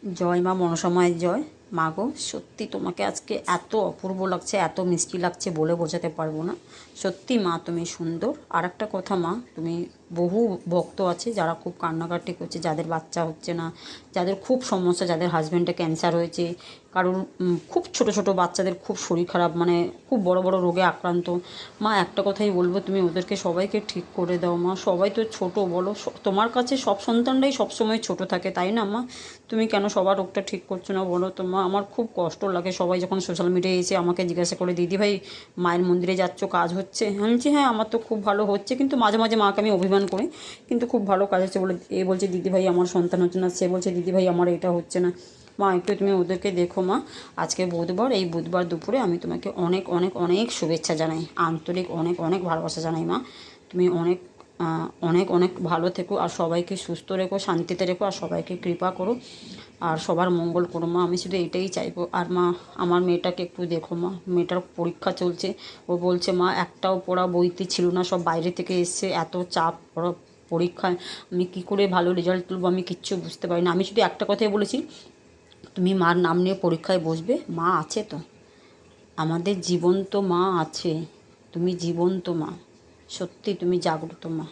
জয় মা মনসা মায়ের জয়। মা গো, সত্যি তোমাকে আজকে এত অপূর্ব লাগছে, এত মিষ্টি লাগছে, বলে বোঝাতে পারবো না। সত্যি মা তুমি সুন্দর। আর একটা কথা মা, তুমি বহু ভক্ত আছে যারা খুব কান্নাকাটি করছে, যাদের বাচ্চা হচ্ছে না, যাদের খুব সমস্যা, যাদের হাজব্যান্ডে ক্যান্সার হয়েছে, কারণ খুব ছোট ছোট বাচ্চাদের খুব শরীর খারাপ, মানে খুব বড় বড় রোগে আক্রান্ত। মা একটা কথাই বলবো, তুমি ওদেরকে সবাইকে ঠিক করে দাও মা। সবাই তো ছোট, বলো তোমার কাছে সব সন্তানরাই সবসময় ছোট থাকে, তাই না মা? তুমি কেন সবার রোগটা ঠিক করছো না বলো তো মা? আমার খুব কষ্ট লাগে সবাই যখন সোশ্যাল মিডিয়ায় এসে আমাকে জিজ্ঞাসা করে, দিদি ভাই মায়ের মন্দিরে যাচ্ছ, কাজ হচ্ছে? আমি বলছি হ্যাঁ আমার তো খুব ভালো হচ্ছে, কিন্তু মাঝে মাঝে মাকে আমি অভিমান করি, কিন্তু খুব ভালো কাজ হচ্ছে বলে। এ বলছে দিদি ভাই আমার সন্তান হচ্ছে না, সে বলছে দিদি ভাই আমার এটা হচ্ছে না। মা একটু তুমি ওদেরকে দেখো মা। আজকে বুধবার, এই বুধবার দুপুরে আমি তোমাকে অনেক অনেক অনেক শুভেচ্ছা জানাই, আন্তরিক অনেক অনেক ভালোবাসা জানাই মা। তুমি অনেক অনেক অনেক ভালো থেকো, আর সবাইকে সুস্থ রেখো, শান্তিতে রেখো, আর সবাইকে কৃপা করো, আর সবার মঙ্গল করো মা। আমি শুধু এইটাই চাইবো। আর মা, আমার মেয়েটাকে একটু দেখো মা, মেয়েটার পরীক্ষা চলছে। ও বলছে মা একটাও পড়া বইতে ছিল না, সব বাইরে থেকে এসছে, এত চাপ পরীক্ষায়, আমি কী করে ভালো রেজাল্ট তুলবো আমি কিচ্ছু বুঝতে পারি না। আমি শুধু একটা কথাই বলেছি, তুমি মার নাম নিয়ে পরীক্ষায় বসবে, মা আছে তো, আমাদের জীবন্ত মা আছে, তুমি জীবন্ত মা, সত্যি তুমি জাগ্রত মা।